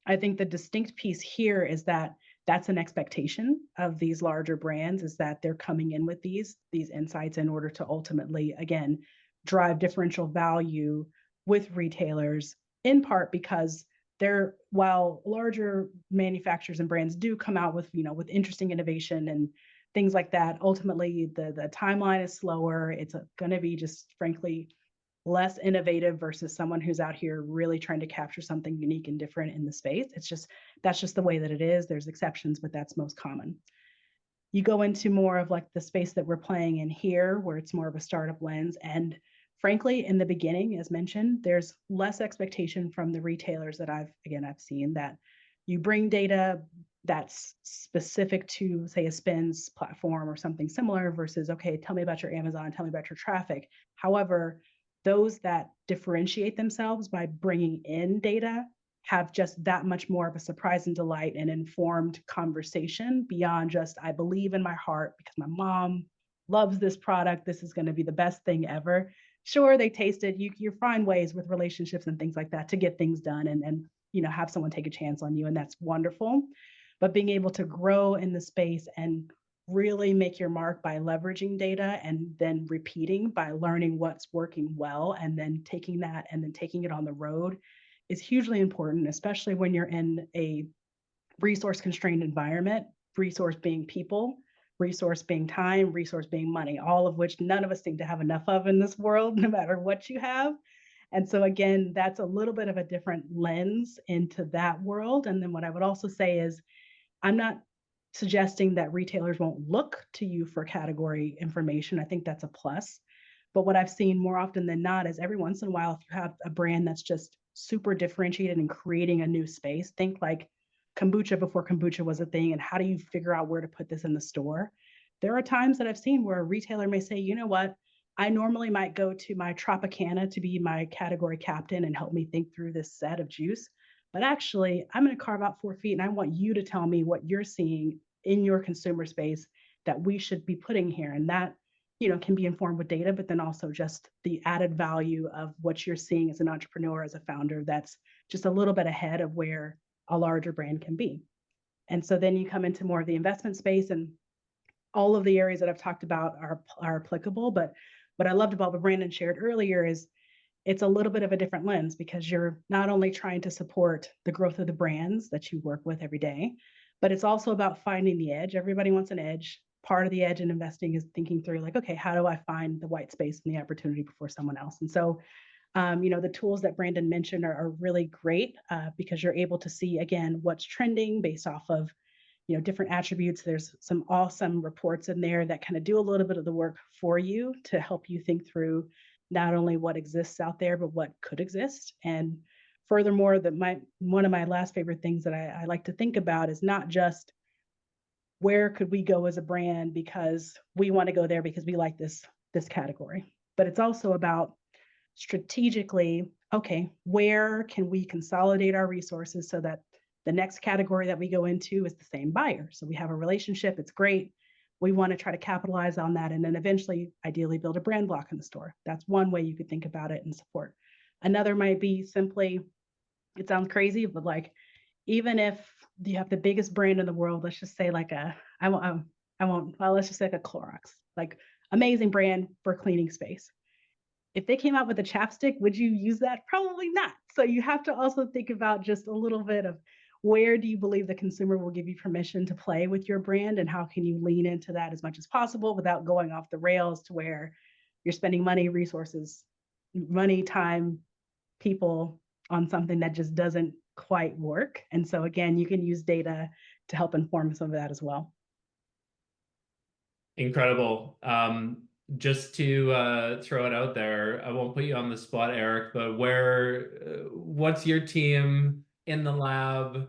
I think the distinct piece here is that that's an expectation of these larger brands, is that they're coming in with these insights in order to ultimately, again, drive differential value with retailers, in part because while larger manufacturers and brands do come out with, with interesting innovation and things like that, ultimately the timeline is slower. It's going to be just frankly less innovative versus someone who's out here really trying to capture something unique and different in the space. That's just the way that it is. There's exceptions, but that's most common. You go into more of like the space that we're playing in here, where it's more of a startup lens. And frankly, in the beginning, as mentioned, there's less expectation from the retailers that I've seen, that you bring data that's specific to, say, a spins platform or something similar versus, okay, tell me about your Amazon, tell me about your traffic. However, those that differentiate themselves by bringing in data have just that much more of a surprise and delight and informed conversation beyond just, I believe in my heart because my mom loves this product, this is going to be the best thing ever. Sure, they taste it. You find ways with relationships and things like that to get things done and have someone take a chance on you, and that's wonderful. But being able to grow in the space and really make your mark by leveraging data and then repeating by learning what's working well and then taking that and then taking it on the road is hugely important, especially when you're in a resource constrained environment, resource being people, resource being time, resource being money, all of which none of us seem to have enough of in this world, no matter what you have. And so again, that's a little bit of a different lens into that world. And then what I would also say is, I'm not suggesting that retailers won't look to you for category information. I think that's a plus. But what I've seen more often than not is every once in a while, if you have a brand that's just super differentiated and creating a new space, think like kombucha before kombucha was a thing, and how do you figure out where to put this in the store? There are times that I've seen where a retailer may say, you know what, I normally might go to my Tropicana to be my category captain and help me think through this set of juice. But actually, I'm going to carve out 4 feet and I want you to tell me what you're seeing in your consumer space that we should be putting here. And that, can be informed with data, but then also just the added value of what you're seeing as an entrepreneur, as a founder, that's just a little bit ahead of where a larger brand can be. And so then you come into more of the investment space, and all of the areas that I've talked about are applicable. But what I loved about what Brandon shared earlier is it's a little bit of a different lens, because you're not only trying to support the growth of the brands that you work with every day, but it's also about finding the edge. Everybody wants an edge. Part of the edge in investing is thinking through like, okay, how do I find the white space and the opportunity before someone else? And so, the tools that Brandon mentioned are really great because you're able to see, again, what's trending based off of, different attributes. There's some awesome reports in there that kind of do a little bit of the work for you to help you think through not only what exists out there, but what could exist. And Furthermore, one of my last favorite things that I like to think about is not just where could we go as a brand because we want to go there because we like this category, but it's also about strategically, okay, where can we consolidate our resources so that the next category that we go into is the same buyer. So we have a relationship, it's great. We want to try to capitalize on that and then eventually, ideally, build a brand block in the store. That's one way you could think about it and support. Another might be simply, it sounds crazy, but like, even if you have the biggest brand in the world, let's just say like let's just say like a Clorox, like amazing brand for cleaning space. If they came out with a chapstick, would you use that? Probably not. So you have to also think about just a little bit of where do you believe the consumer will give you permission to play with your brand and how can you lean into that as much as possible without going off the rails to where you're spending money, resources, money, time, people on something that just doesn't quite work. And so again, you can use data to help inform some of that as well. Incredible. Just to throw it out there, I won't put you on the spot, Eric, but what's your team in the lab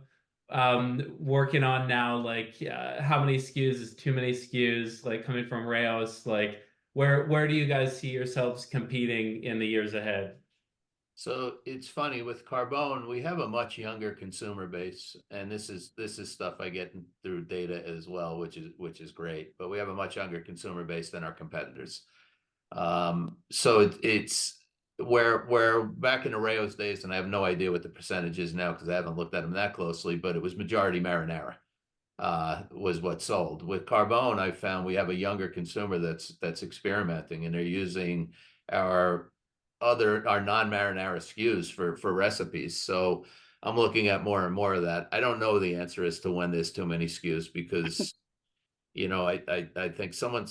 working on now? Like, how many SKUs is too many SKUs? Like coming from Raos, like where do you guys see yourselves competing in the years ahead? So it's funny with Carbone, we have a much younger consumer base, and this is stuff I get through data as well, which is great. But we have a much younger consumer base than our competitors. So it's where back in the Rayo's days, and I have no idea what the percentage is now because I haven't looked at them that closely, but it was majority marinara was what sold. With Carbone, I found we have a younger consumer that's experimenting, and they're using our non-marinara SKUs for recipes. So I'm looking at more and more of that. I don't know the answer as to when there's too many SKUs because, I think someone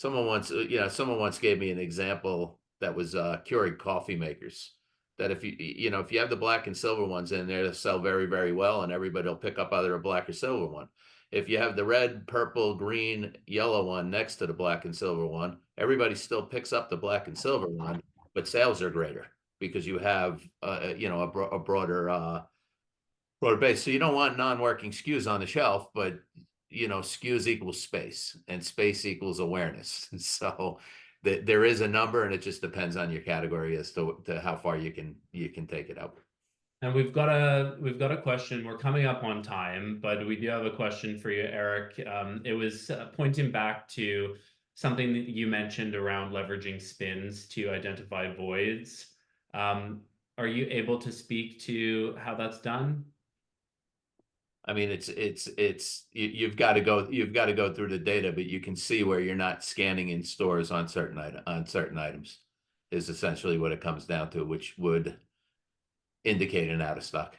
once gave me an example that was Keurig coffee makers. That if you have the black and silver ones in there, they'll sell very, very well, and everybody will pick up either a black or silver one. If you have the red, purple, green, yellow one next to the black and silver one, everybody still picks up the black and silver one, but sales are greater because you have a broader base. So you don't want non-working SKUs on the shelf, but SKUs equals space, and space equals awareness. So there is a number, and it just depends on your category as to how far you can take it up. And we've got a question. We're coming up on time, but we do have a question for you, Eric. It was pointing back to something that you mentioned around leveraging spins to identify voids. Are you able to speak to how that's done? I mean, you've got to go through the data, but you can see where you're not scanning in stores on certain items is essentially what it comes down to, which would indicate an out of stock.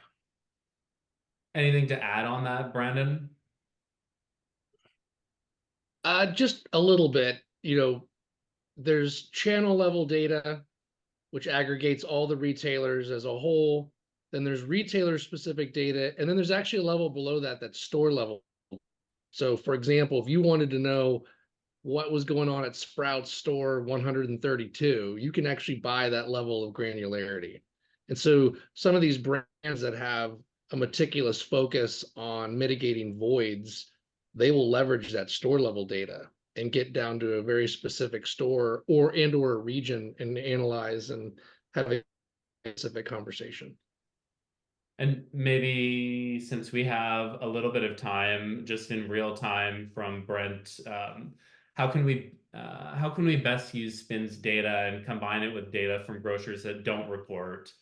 Anything to add on that, Brandon? Just a little bit. There's channel level data, which aggregates all the retailers as a whole. Then there's retailer specific data, and then there's actually a level below that that's store level. So, for example, if you wanted to know what was going on at Sprouts store 132, you can actually buy that level of granularity. And so some of these brands that have a meticulous focus on mitigating voids, they will leverage that store level data and get down to a very specific store or a region and analyze and have a specific conversation. And maybe since we have a little bit of time, just in real time from Brent, how can we best use Spin's data and combine it with data from grocers that don't report?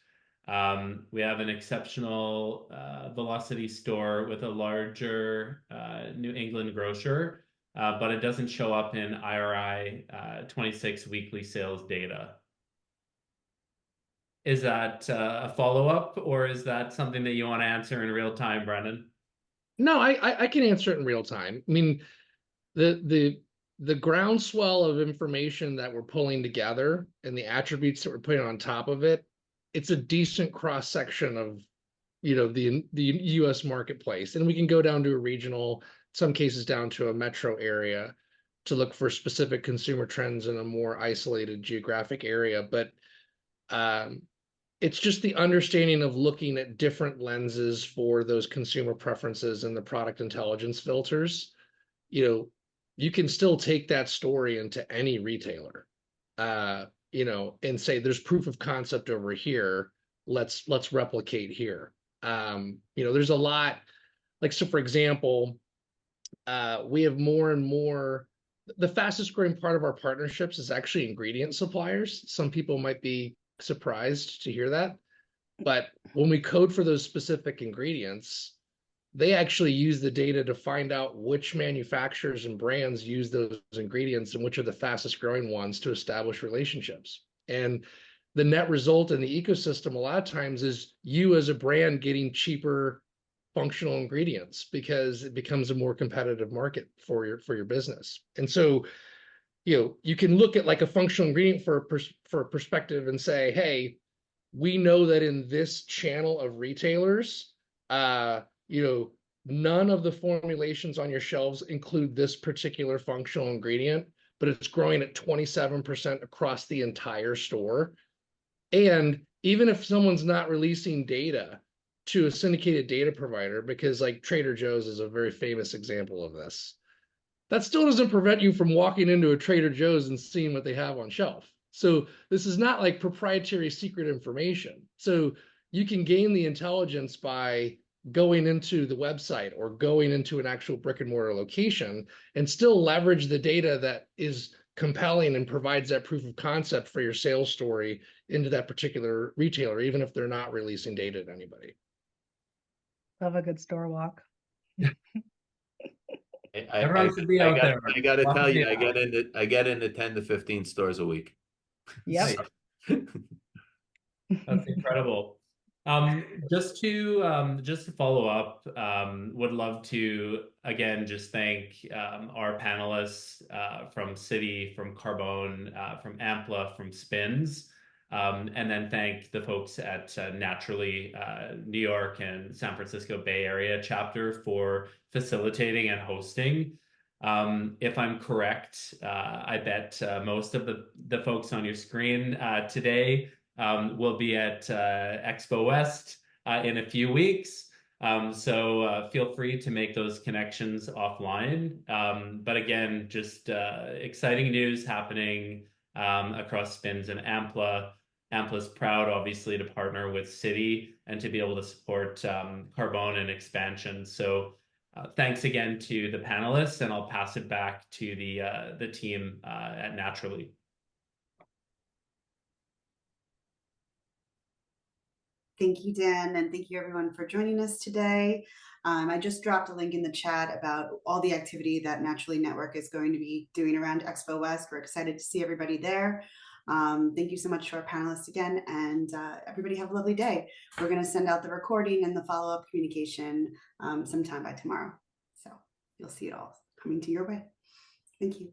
We have an exceptional velocity store with a larger New England grocer, but it doesn't show up in IRI 26 weekly sales data. Is that a follow-up, or is that something that you want to answer in real time, Brendan? No, I can answer it in real time. I mean, the groundswell of information that we're pulling together and the attributes that we're putting on top of it, it's a decent cross section of the U.S. marketplace, and we can go down to a regional, some cases down to a metro area, to look for specific consumer trends in a more isolated geographic area. But it's just the understanding of looking at different lenses for those consumer preferences and the product intelligence filters. You can still take that story into any retailer, and say there's proof of concept over here. Let's replicate here. There's a lot, like, so for example, we have more and more. The fastest growing part of our partnerships is actually ingredient suppliers. Some people might be surprised to hear that, but when we code for those specific ingredients, they actually use the data to find out which manufacturers and brands use those ingredients and which are the fastest growing ones to establish relationships. And the net result in the ecosystem a lot of times is you as a brand getting cheaper functional ingredients because it becomes a more competitive market for your business. And so, you can look at like a functional ingredient for a perspective and say, hey, we know that in this channel of retailers, none of the formulations on your shelves include this particular functional ingredient, but it's growing at 27% across the entire store. And even if someone's not releasing data to a syndicated data provider, because like Trader Joe's is a very famous example of this, that still doesn't prevent you from walking into a Trader Joe's and seeing what they have on shelf. So this is not like proprietary secret information. So you can gain the intelligence by going into the website or going into an actual brick and mortar location and still leverage the data that is compelling and provides that proof of concept for your sales story into that particular retailer, even if they're not releasing data to anybody. Love a good store walk. Everyone should be out there. I got to tell you, Lots of I get into 10 to 15 stores a week. Yep. That's incredible. Just to follow up, would love to again just thank our panelists from Siddhi, from Carbone, from Ampla, from Spins, and then thank the folks at Naturally New York and San Francisco Bay Area chapter for facilitating and hosting. If I'm correct, I bet most of the folks on your screen today will be at Expo West in a few weeks. So feel free to make those connections offline. But again, just exciting news happening across Spins and Ampla. Ampla's proud, obviously, to partner with Siddhi and to be able to support Carbone and expansion. So thanks again to the panelists, and I'll pass it back to the team at Naturally. Thank you, Dan, and thank you everyone for joining us today. I just dropped a link in the chat about all the activity that Naturally Network is going to be doing around Expo West. We're excited to see everybody there. Thank you so much to our panelists again, and everybody have a lovely day. We're going to send out the recording and the follow-up communication sometime by tomorrow. So you'll see it all coming to your way. Thank you.